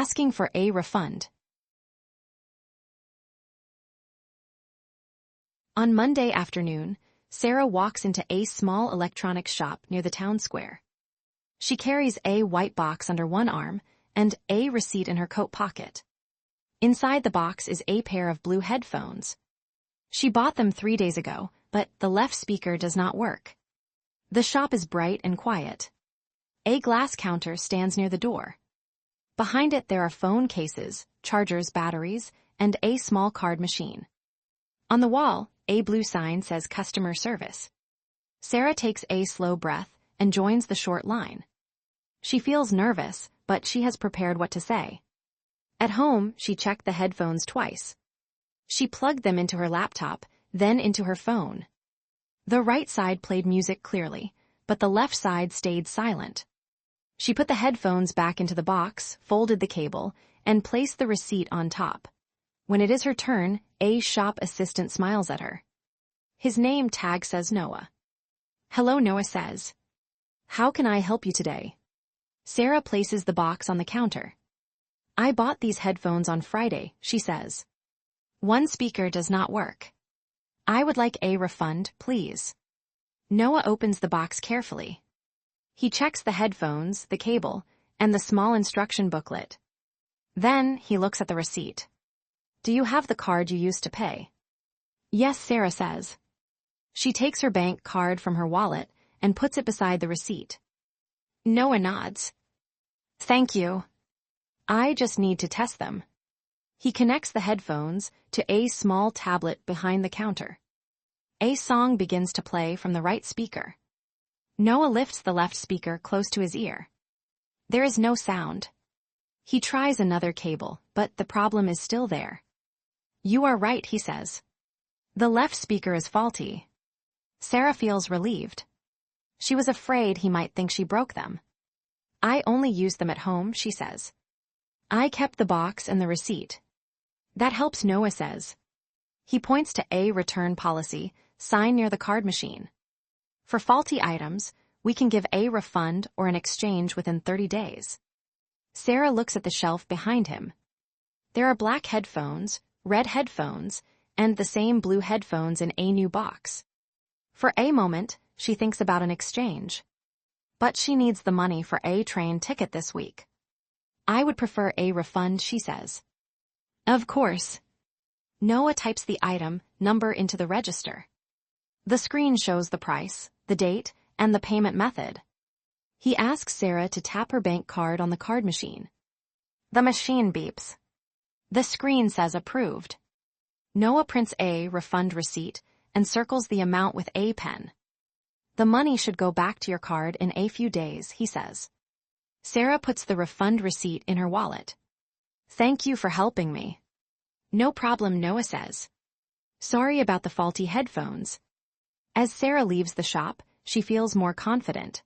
asking for a refund. On Monday afternoon, Sarah walks into a small electronics shop near the town square. She carries a white box under one arm and a receipt in her coat pocket. Inside the box is a pair of blue headphones. She bought them 3 days ago, but the left speaker does not work. The shop is bright and quiet. A glass counter stands near the door. Behind it there are phone cases, chargers, batteries, and a small card machine. On the wall, a blue sign says customer service. Sarah takes a slow breath and joins the short line. She feels nervous, but she has prepared what to say. At home, she checked the headphones twice. She plugged them into her laptop, then into her phone. The right side played music clearly, but the left side stayed silent. She put the headphones back into the box, folded the cable, and placed the receipt on top. When it is her turn, a shop assistant smiles at her. His name tag says Noah. "Hello," Noah says. "How can I help you today?" Sarah places the box on the counter. "I bought these headphones on Friday," she says. "One speaker does not work. I would like a refund, please." Noah opens the box carefully. He checks the headphones, the cable, and the small instruction booklet. Then he looks at the receipt. "Do you have the card you used to pay?" "Yes," Sarah says. She takes her bank card from her wallet and puts it beside the receipt. Noah nods. "Thank you. I just need to test them." He connects the headphones to a small tablet behind the counter. A song begins to play from the right speaker. Noah lifts the left speaker close to his ear. There is no sound. He tries another cable, but the problem is still there. "You are right," he says. "The left speaker is faulty." Sarah feels relieved. She was afraid he might think she broke them. "I only used them at home," she says. "I kept the box and the receipt." That helps, Noah says. He points to a return policy sign near the card machine. For faulty items, we can give a refund or an exchange within 30 days. Sarah looks at the shelf behind him. There are black headphones, red headphones, and the same blue headphones in a new box. For a moment, she thinks about an exchange. But she needs the money for a train ticket this week. "I would prefer a refund," she says. "Of course." Noah types the item number into the register. The screen shows the price, the date, and the payment method. He asks Sarah to tap her bank card on the card machine. The machine beeps. The screen says approved. Noah prints a refund receipt and circles the amount with a pen. "The money should go back to your card in a few days," he says. Sarah puts the refund receipt in her wallet. "Thank you for helping me." "No problem," Noah says. "Sorry about the faulty headphones." As Sarah leaves the shop, she feels more confident.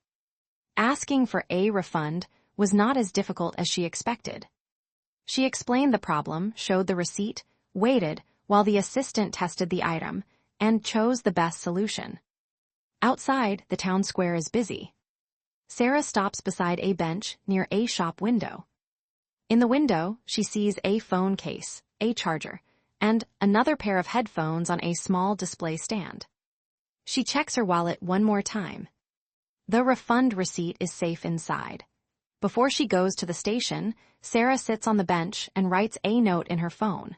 Asking for a refund was not as difficult as she expected. She explained the problem, showed the receipt, waited while the assistant tested the item, and chose the best solution. Outside, the town square is busy. Sarah stops beside a bench near a shop window. In the window, she sees a phone case, a charger, and another pair of headphones on a small display stand. She checks her wallet one more time. The refund receipt is safe inside. Before she goes to the station, Sarah sits on the bench and writes a note in her phone.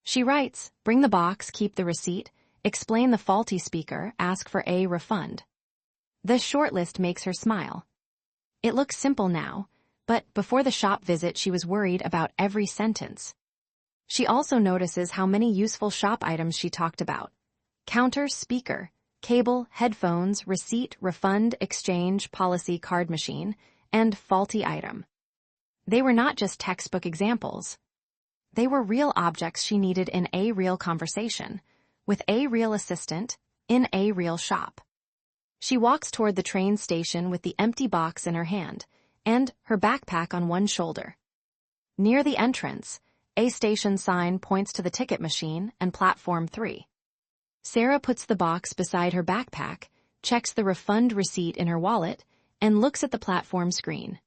She writes, "Bring the box, keep the receipt, explain the faulty speaker, ask for a refund." The short list makes her smile. It looks simple now, but before the shop visit she was worried about every sentence. She also notices how many useful shop items she talked about. Counter, speaker, cable, headphones, receipt, refund, exchange, policy, card machine, and faulty item. They were not just textbook examples. They were real objects she needed in a real conversation, with a real assistant, in a real shop. She walks toward the train station with the empty box in her hand, and her backpack on one shoulder. Near the entrance, a station sign points to the ticket machine and platform 3. Sarah puts the box beside her backpack, checks the refund receipt in her wallet, and looks at the platform screen.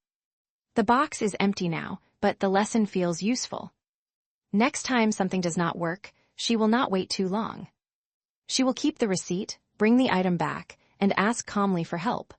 The box is empty now, but the lesson feels useful. Next time something does not work, she will not wait too long. She will keep the receipt, bring the item back, and ask calmly for help.